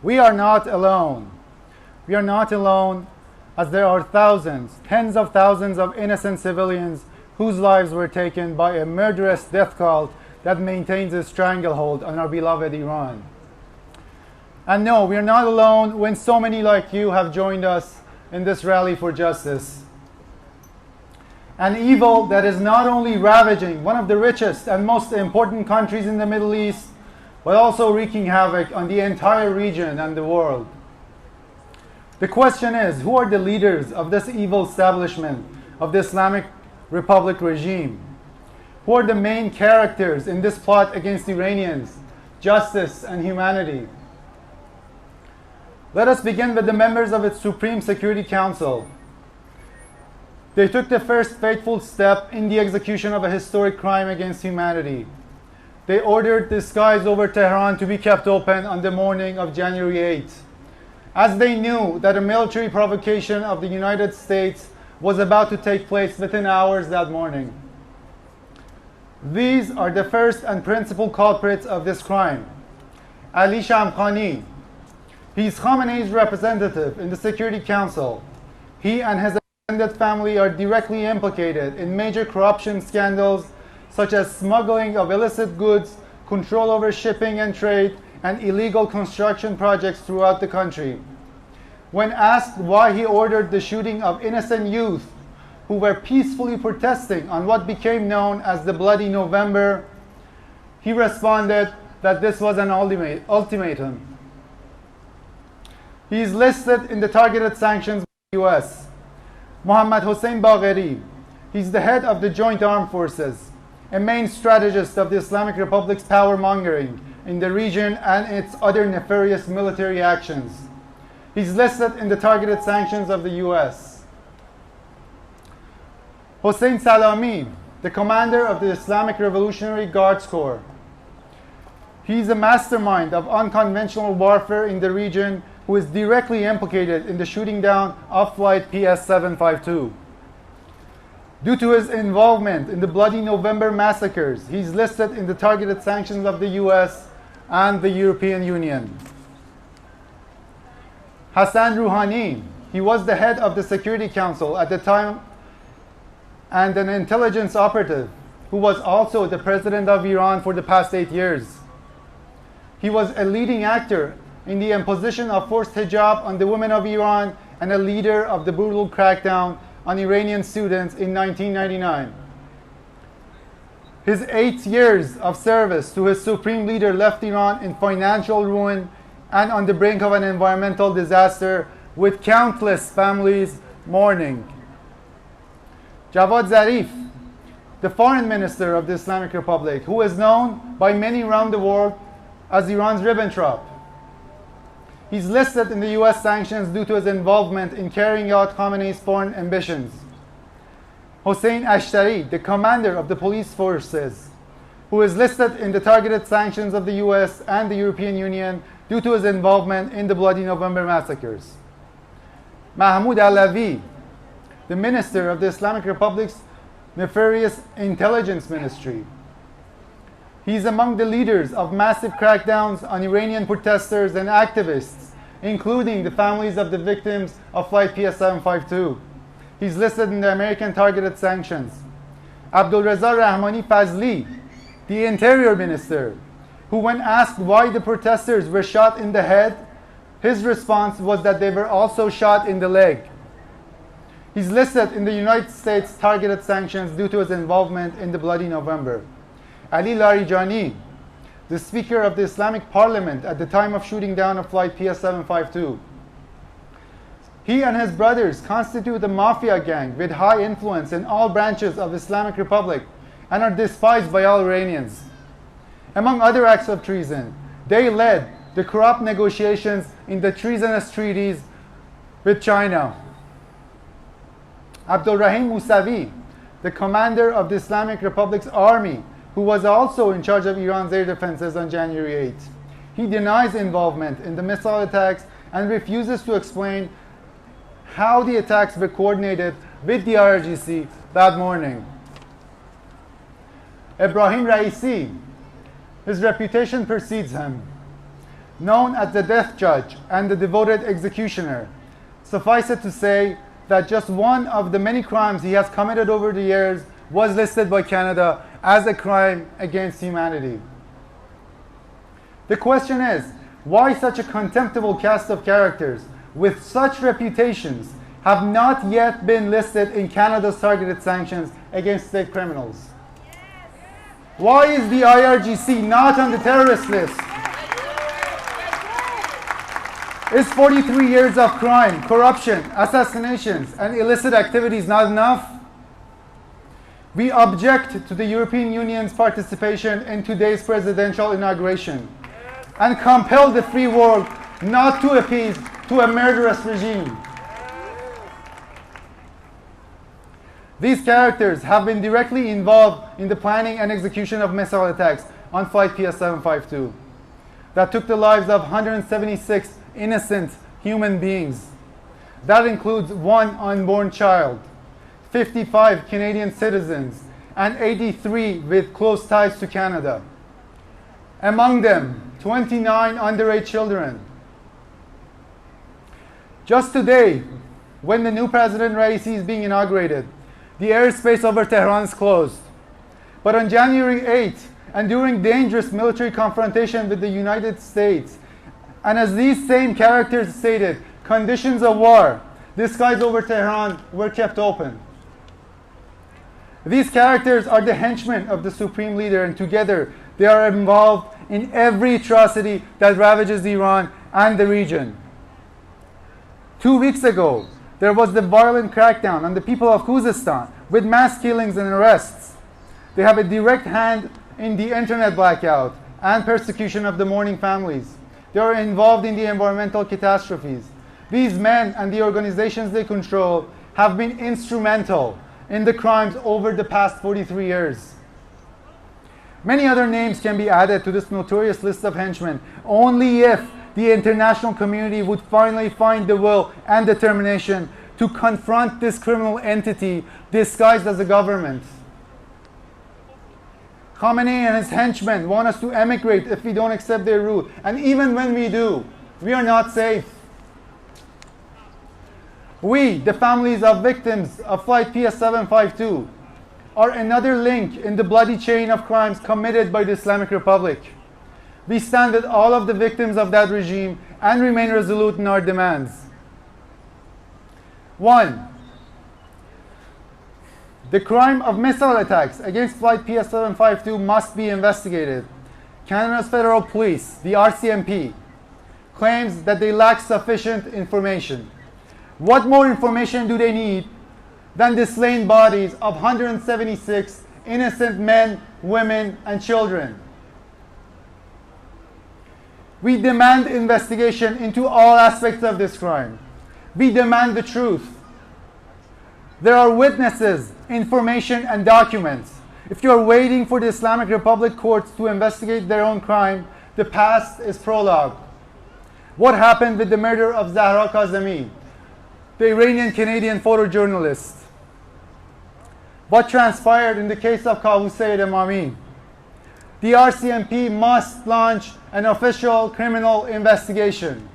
We are not alone. We are not alone, as there are thousands, tens of thousands of innocent civilians whose lives were taken by a murderous death cult that maintains a stranglehold on our beloved Iran. And no, we are not alone when so many like you have joined us in this rally for justice. An evil that is not only ravaging one of the richest and most important countries in the Middle East, but also wreaking havoc on the entire region and the world. The question is, who are the leaders of this evil establishment of the Islamic Republic regime? Who are the main characters in this plot against Iranians, justice, and humanity? Let us begin with the members of its Supreme Security Council. They took the first fateful step in the execution of a historic crime against humanity. They ordered the skies over Tehran to be kept open on the morning of January 8th, as they knew that a military provocation of the United States was about to take place within hours that morning. These are the first and principal culprits of this crime. Ali Shamkhani. He is Khamenei's representative in the Security Council. He and his extended family are directly implicated in major corruption scandals such as smuggling of illicit goods, control over shipping and trade, and illegal construction projects throughout the country. When asked why he ordered the shooting of innocent youth who were peacefully protesting on what became known as the Bloody November, he responded that this was an ultimatum. He is listed in the targeted sanctions by the US. Mohammad Hossein Bagheri, he's the head of the Joint Armed Forces, a main strategist of the Islamic Republic's power mongering in the region and its other nefarious military actions. He's listed in the targeted sanctions of the US. Hossein Salami, the commander of the Islamic Revolutionary Guards Corps. He's a mastermind of unconventional warfare in the region who is directly implicated in the shooting down of Flight PS-752. Due to his involvement in the Bloody November massacres, he's listed in the targeted sanctions of the US and the European Union. Hassan Rouhani, he was the head of the Security Council at the time and an intelligence operative who was also the president of Iran for the past 8 years. He was a leading actor in the imposition of forced hijab on the women of Iran and a leader of the brutal crackdown on Iranian students in 1999. His 8 years of service to his supreme leader left Iran in financial ruin and on the brink of an environmental disaster with countless families mourning. Javad Zarif, the foreign minister of the Islamic Republic, who is known by many around the world as Iran's Ribbentrop. He's listed in the US sanctions due to his involvement in carrying out Khamenei's foreign ambitions. Hossein Ashtari, the commander of the police forces, who is listed in the targeted sanctions of the US and the European Union due to his involvement in the Bloody November massacres. Mahmoud Alavi, the minister of the Islamic Republic's nefarious intelligence ministry. He's among the leaders of massive crackdowns on Iranian protesters and activists, including the families of the victims of Flight PS-752. He's listed in the American targeted sanctions. Abdulreza Rahmani Fazli, the interior minister, who when asked why the protesters were shot in the head, his response was that they were also shot in the leg. He's listed in the United States targeted sanctions due to his involvement in the Bloody November. Ali Larijani, the Speaker of the Islamic Parliament at the time of shooting down of Flight PS-752. He and his brothers constitute a mafia gang with high influence in all branches of Islamic Republic and are despised by all Iranians. Among other acts of treason, they led the corrupt negotiations in the treasonous treaties with China. Abdul Rahim Mousavi, the commander of the Islamic Republic's army, who was also in charge of Iran's air defenses on January 8th. He denies involvement in the missile attacks and refuses to explain how the attacks were coordinated with the IRGC that morning. Ebrahim Raisi, his reputation precedes him. known as the death judge and the devoted executioner. Suffice it to say that just one of the many crimes he has committed over the years was listed by Canada as a crime against humanity. The question is, why such a contemptible cast of characters with such reputations have not yet been listed in Canada's targeted sanctions against state criminals? Why is the IRGC not on the terrorist list? Is 43 years of crime, corruption, assassinations, and illicit activities not enough? We object to the European Union's participation in today's presidential inauguration and compel the free world not to appease to a murderous regime. These characters have been directly involved in the planning and execution of missile attacks on Flight PS752 that took the lives of 176 innocent human beings. That includes one unborn child, 55 Canadian citizens, and 83 with close ties to Canada. Among them, 29 underage children. Just today, when the new President Raisi is being inaugurated, the airspace over Tehran is closed. But on January 8th, and during dangerous military confrontation with the United States, and as these same characters stated, conditions of war, the skies over Tehran were kept open. These characters are the henchmen of the Supreme Leader, and together they are involved in every atrocity that ravages Iran and the region. 2 weeks ago, there was the violent crackdown on the people of Khuzestan with mass killings and arrests. They have a direct hand in the internet blackout and persecution of the mourning families. They are involved in the environmental catastrophes. These men and the organizations they control have been instrumental in the crimes over the past 43 years. Many other names can be added to this notorious list of henchmen only if the international community would finally find the will and determination to confront this criminal entity disguised as a government. Khamenei and his henchmen want us to emigrate if we don't accept their rule. And even when we do, we are not safe. We, the families of victims of Flight PS752, are another link in the bloody chain of crimes committed by the Islamic Republic. We stand with all of the victims of that regime and remain resolute in our demands. 1. The crime of missile attacks against Flight PS752 must be investigated. Canada's Federal Police, the RCMP, claims that they lack sufficient information. What more information do they need than the slain bodies of 176 innocent men, women, and children? We demand investigation into all aspects of this crime. We demand the truth. There are witnesses, information, and documents. If you're waiting for the Islamic Republic courts to investigate their own crime, the past is prologue. What happened with the murder of Zahra Kazemi, the Iranian-Canadian photojournalist? What transpired in the case of Kavusei Emami? The RCMP must launch an official criminal investigation.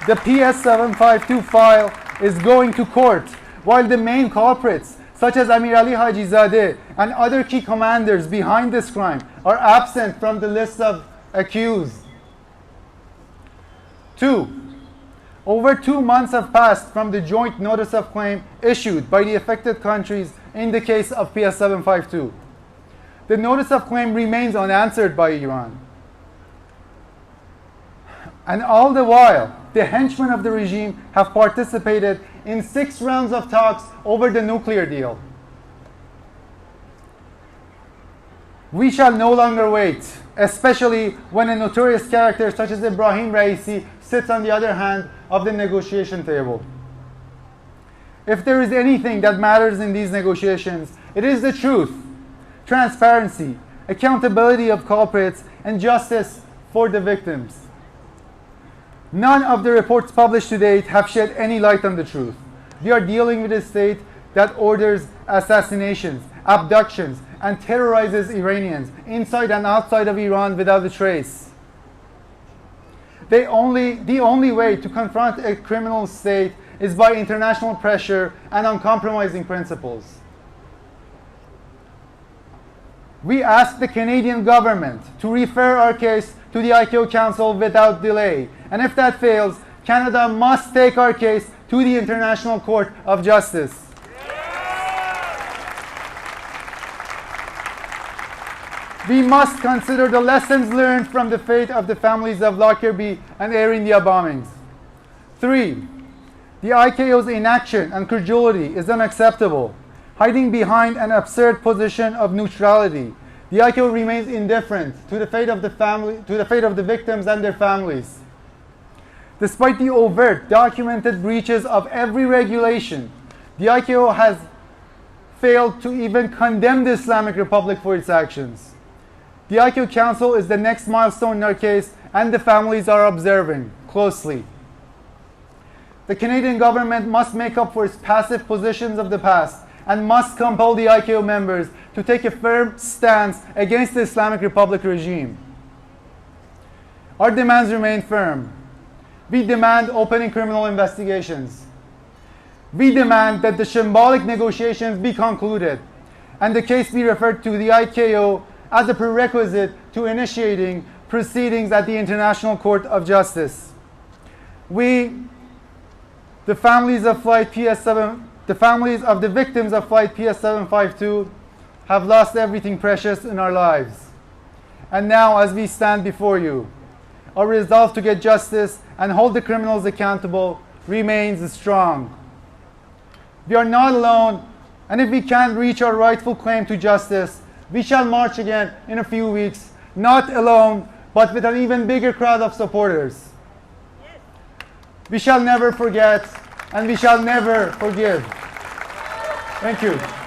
The PS752 file is going to court, while the main culprits, such as Amir Ali Hajizadeh and other key commanders behind this crime, are absent from the list of accused. 2. Over 2 months have passed from the joint notice of claim issued by the affected countries in the case of PS752. The notice of claim remains unanswered by Iran. And all the while, the henchmen of the regime have participated in 6 rounds of talks over the nuclear deal. We shall no longer wait, especially when a notorious character such as Ibrahim Raisi sits on the other hand of the negotiation table. If there is anything that matters in these negotiations, it is the truth, transparency, accountability of culprits, and justice for the victims. None of the reports published to date have shed any light on the truth. We are dealing with a state that orders assassinations, abductions, and terrorizes Iranians inside and outside of Iran without a trace. The only way to confront a criminal state is by international pressure and uncompromising principles. We ask the Canadian government to refer our case to the ICAO Council without delay. And if that fails, Canada must take our case to the International Court of Justice. We must consider the lessons learned from the fate of the families of Lockerbie and Air India bombings. 3. The ICAO's inaction and credulity is unacceptable. Hiding behind an absurd position of neutrality, the ICAO remains indifferent to the fate of the victims and their families. Despite the overt, documented breaches of every regulation, the ICAO has failed to even condemn the Islamic Republic for its actions. The ICAO Council is the next milestone in our case, and the families are observing closely. The Canadian government must make up for its passive positions of the past and must compel the ICAO members to take a firm stance against the Islamic Republic regime. Our demands remain firm. We demand opening criminal investigations. We demand that the symbolic negotiations be concluded and the case be referred to the ICAO as a prerequisite to initiating proceedings at the International Court of Justice. We, the families of the victims of Flight PS752 have lost everything precious in our lives. And now, as we stand before you, our resolve to get justice and hold the criminals accountable remains strong. We are not alone, and if we can't reach our rightful claim to justice, we shall march again in a few weeks, not alone, but with an even bigger crowd of supporters. We shall never forget, and we shall never forgive. Thank you.